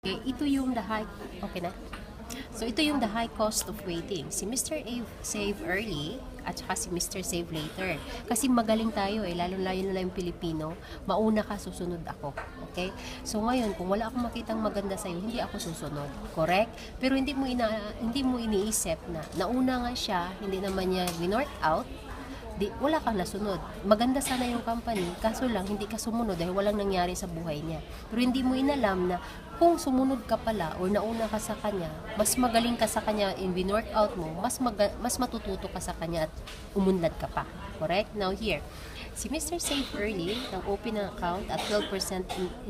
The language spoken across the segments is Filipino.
Okay, ito yung the high, okay na? So, ito yung the high cost of waiting. Si Mr. Save Early at saka si Mr. Save Later. Kasi magaling tayo lalo-lalo na yung Pilipino. Mauna ka, susunod ako. Okay? So, ngayon, kung wala akong makitang maganda sa'yo, hindi ako susunod. Correct? Pero hindi mo iniisip na nauna nga siya, hindi naman niya winort out, wala kang nasunod. Maganda sana yung company, kaso lang hindi ka sumunod dahil walang nangyari sa buhay niya. Pero hindi mo inalam na kung sumunod ka pala o nauna ka sa kanya, mas magaling ka sa kanya in winort out mo, mas matututo ka sa kanya at umunlad ka pa. Correct? Now here, si Mr. Save Early, nang open ng account at 12%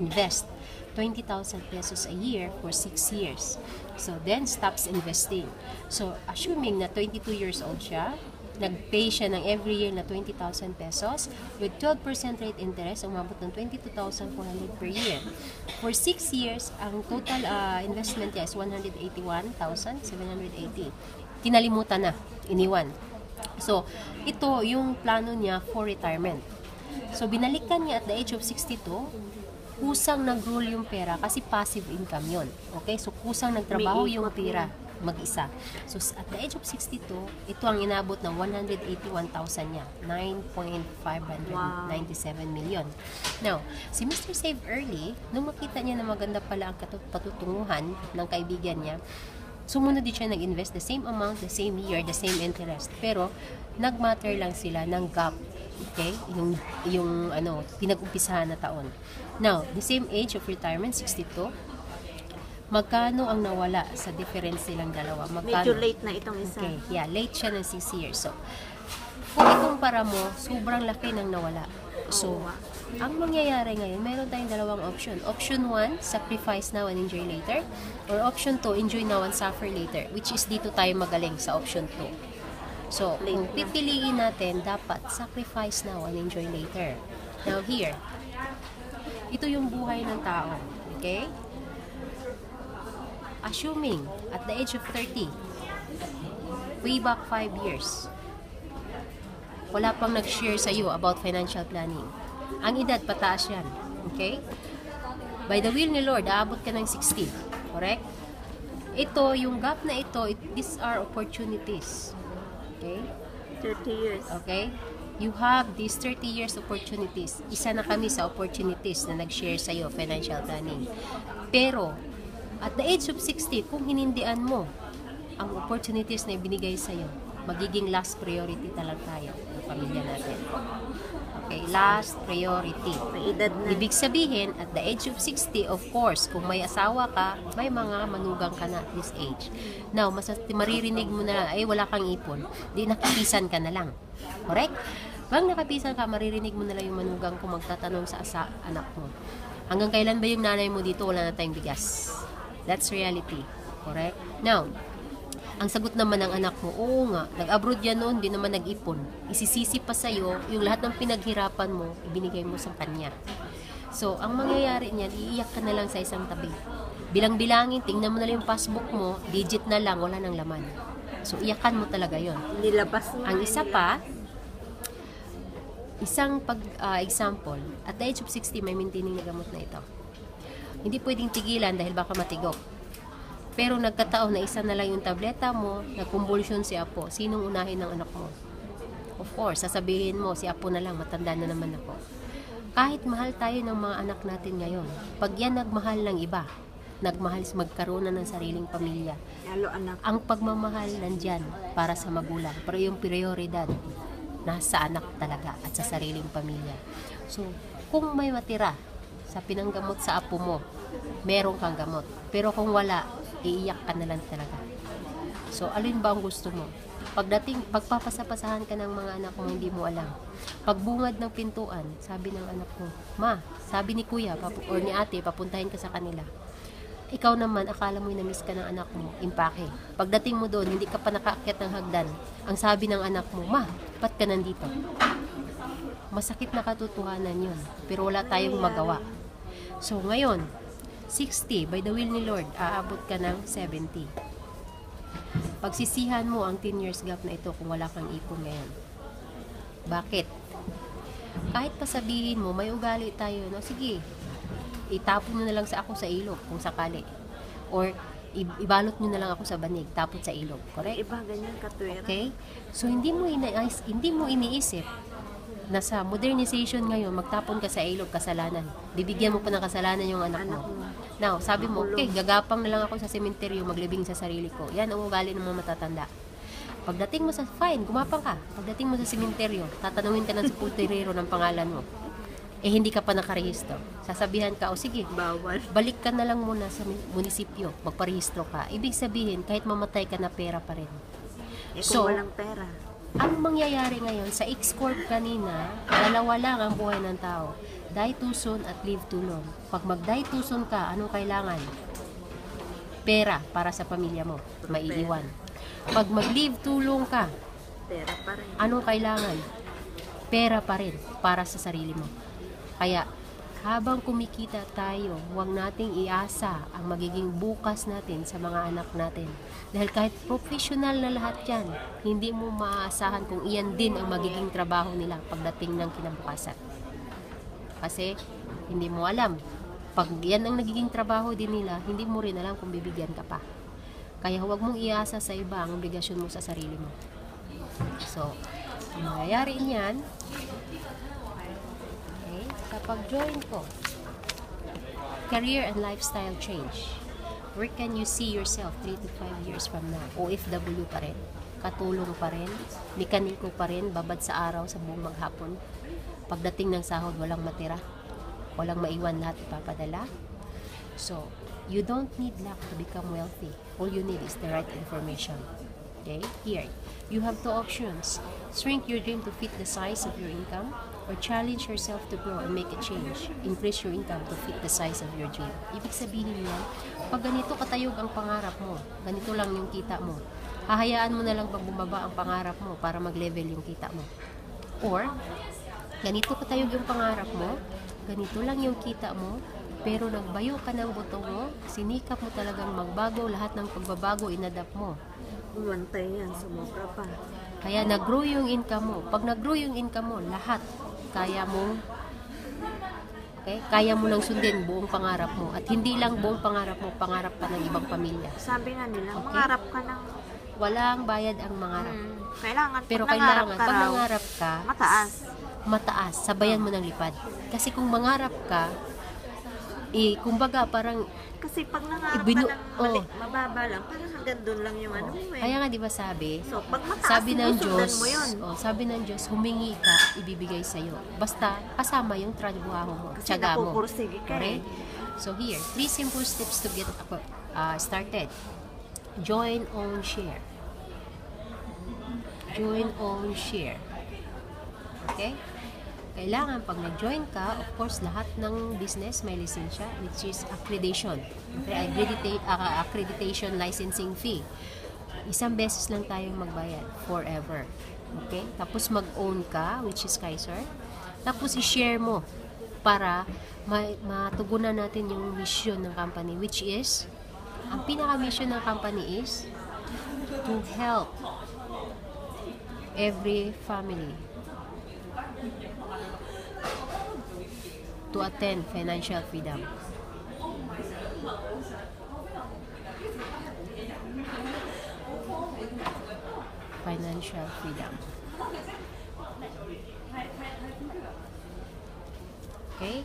invest 20,000 pesos a year for 6 years. So then stops investing. So assuming na 22 years old siya, nag-pay siya ng every year na 20,000 pesos with 12% rate interest, umabot ng 22,400 per year. For 6 years, ang total investment niya is 181,780. Kinalimutan na, iniwan. So, ito yung plano niya for retirement. So, binalikan niya at the age of 62, kusang nag-roll yung pera kasi passive income yon. Okay? So, kusang nagtrabaho yung pera mag-isa. So, at the age of 62, ito ang inabot ng 181,000 niya. 9.597 million. Now, si Mr. Save Early, nung makita niya na maganda pala ang patutunguhan ng kaibigan niya, sumunod din siya nag-invest the same amount, the same year, the same interest. Pero, nag-matter lang sila ng gap. Okay? Yung pinag-umpisahan na taon. Now, the same age of retirement, 62, magkano ang nawala sa difference nilang dalawa? Magkano? Medyo late na itong isa. Okay, yeah, late siya ng 6 years. So, kung ikumpara mo, sobrang laki ng nawala. So, ang mangyayari ngayon, meron tayong dalawang option. Option 1, sacrifice now and enjoy later. Or option 2, enjoy now and suffer later. Which is dito tayo magaling sa option 2. So, kung pipiliin natin, dapat sacrifice now and enjoy later. Now here, ito yung buhay ng tao. Okay? Assuming, at the age of 30, way back 5 years, wala pang nag-share sa iyo about financial planning. Ang edad, pataas yan. Okay? By the will ni Lord, aabot ka ng 60. Correct? Ito, yung gap na ito, these are opportunities. Okay? 30 years. Okay? You have these 30 years opportunities. Isa na kami sa opportunities na nag-share sa iyo financial planning. Pero, at the age of 60, kung hinindian mo ang opportunities na ibinigay sa'yo, magiging last priority talaga tayo ng pamilya natin. Okay, last priority. May edad na. Ibig sabihin, at the age of 60, of course, kung may asawa ka, may mga manugang ka na at this age. Now, maririnig mo na lang, ay wala kang ipon, di nakapisan ka na lang. Correct? Pag nakapisan ka, maririnig mo na lang yung manugang kung magtatanong sa anak mo. Hanggang kailan ba yung nanay mo dito, wala na tayong bigas? That's reality. Correct? Now, ang sagot naman ng anak mo, oo nga, nag-abroad yan noon, di naman nag-ipon. Isisisi pa sa'yo, yung lahat ng pinaghirapan mo, ibinigay mo sa kanya. So, ang mangyayari niyan, iiyak ka na lang sa isang tabi. Bilang-bilangin, tingnan mo na lang yung passbook mo, digit na lang, wala nang laman. So, iyakan mo talaga yon. Nilabas mo. Ang isa pa, isang example, at the age of 60, may maintaining na gamot na ito. Hindi pwedeng tigilan dahil baka matigok. Pero nagkataon na isa na lang yung tableta mo, nagkumbulsyon si Apo. Sinong unahin ng anak mo? Of course, sasabihin mo, si Apo na lang, matanda na naman ako. Kahit mahal tayo ng mga anak natin ngayon, pag yan nagmahal ng iba, nagmahal magkaroon na ng sariling pamilya, Lalo anak. ang pagmamahal nandyan para sa magulang. Pero yung prioridad, nasa anak talaga at sa sariling pamilya. So, kung may matira sa pinanggamot sa apo mo, meron kang gamot. Pero kung wala, iiyak ka na lang talaga. So, alin ba ang gusto mo? Pagpapasapasahan ka ng mga anak mo, hindi mo alam. Pagbungad ng pintuan, sabi ng anak mo, Ma, sabi ni kuya or ni ate, papuntahin ka sa kanila. Ikaw naman, akala mo na-miss ka ng anak mo, impake. Pagdating mo doon, hindi ka pa nakaakyat ng hagdan. Ang sabi ng anak mo, Ma, ba't ka nandito? Masakit na katotohanan yun, pero wala tayong magawa. So ngayon, 60, by the will ni Lord, aabot ka ng 70. Pagsisihan mo ang 10 years gap na ito kung wala kang ipon ngayon. Bakit? Kahit pa sabihin mo, may ugali tayo, no? Sige, itapon mo na lang sa ako sa ilog kung sakali. Or ibalot nyo na lang ako sa banig, tapos sa ilog. Correct? Iba ganyan katwera. Okay? So, hindi mo iniisip na sa modernization ngayon, magtapon ka sa ilog, kasalanan. Bibigyan mo pa ng kasalanan yung anak Anak mo. mo. Now, sabi mo, okay, gagapang na lang ako sa sementeryo, maglibing sa sarili ko. Yan ang ugali ng mga matatanda. Pagdating mo sa, fine, gumapang ka. Pagdating mo sa sementeryo, tatanungin ka ng sepulturero ng pangalan mo. Eh, hindi ka pa nakarehistro. Sasabihan ka, o sige, Bawal. balik ka na lang muna sa munisipyo, magparehistro ka. Ibig sabihin, kahit mamatay ka na, pera pa rin. Eh, kung So, walang pera. ang mangyayari ngayon, sa X-Corp kanina, dalawa lang ang buhay ng tao. Die too soon at live too long. Pag mag-die too soon ka, anong kailangan? Pera para sa pamilya mo. Maiiwan. Pag mag-live too long ka, Pera pa rin. anong kailangan? Pera pa rin para sa sarili mo. Kaya, habang kumikita tayo, huwag nating iasa ang magiging bukas natin sa mga anak natin. Dahil kahit professional na lahat yan, hindi mo maaasahan kung iyan din ang magiging trabaho nila pagdating ng kinabukasan. Kasi, hindi mo alam. Pag yan ang nagiging trabaho din nila, hindi mo rin alam kung bibigyan ka pa. Kaya huwag mong iasa sa iba ang obligasyon mo sa sarili mo. So, ang mangyayari niyan, okay, kapag join ko, career and lifestyle change. Where can you see yourself 3 to 5 years from now? OFW pa rin, katulong pa rin, mekaniko pa rin, babad sa araw sa buong maghapon. Pagdating ng sahod, walang matira, walang maiwan, lahat ipapadala. So, you don't need luck to become wealthy. All you need is the right information. Okay? Here, you have two options. Shrink your dream to fit the size of your income, or challenge yourself to grow and make a change. Increase your income to fit the size of your dream. Ibig sabihin niyan, pag ganito katayog ang pangarap mo, ganito lang yung kita mo, hahayaan mo na lang pag bumaba ang pangarap mo para mag-level yung kita mo. Or, ganito katayog yung pangarap mo, ganito lang yung kita mo, pero nagbayo ka ng buto mo, sinikap mo talagang magbago, lahat ng pagbabago inadapt mo. Uwantay yan, sumobra pa. Kaya nag-grow yung income mo. Pag nag-grow yung income mo, lahat kaya mo, okay? Kaya mo nang sundin buong pangarap mo. At hindi lang buong pangarap mo, pangarap pa ng ibang pamilya. Sabi nga nila, Okay. mangarap ka ng... Walang bayad ang mangarap. Kailangan, Pero pag nangarap kailangan, ka pag raw, nangarap ka, mataas. mataas, sabayan mo ng lipad. Kasi kung mangarap ka, kumbaga parang, Kasi pag nangarap Ibinu- ka ng mababa lang, parang hanggang doon lang yung ano mo eh. kaya nga di ba sabi, So, pag mataas, sabi ng sinusundan Diyos, mo yun. sabi ng Diyos, humingi ka at ibibigay sa'yo. Basta, kasama yung trabaho mo, Kasi tiyaga mo. napupursige ka Okay? eh. So here, 3 simple steps to get started. Join, own, share. Join, own, share. Okay? Kailangan pag nag-join ka, of course, lahat ng business may lisensya, which is accreditation. Okay? Accreditation licensing fee. Isang beses lang tayong magbayad, forever. Okay? Tapos mag-own ka, which is Kaiser. Tapos i-share mo para matugunan natin yung mission ng company, which is, ang pinaka-mission ng company is to help every family to attain financial freedom. Financial freedom. Okay?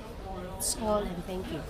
That's all, and thank you.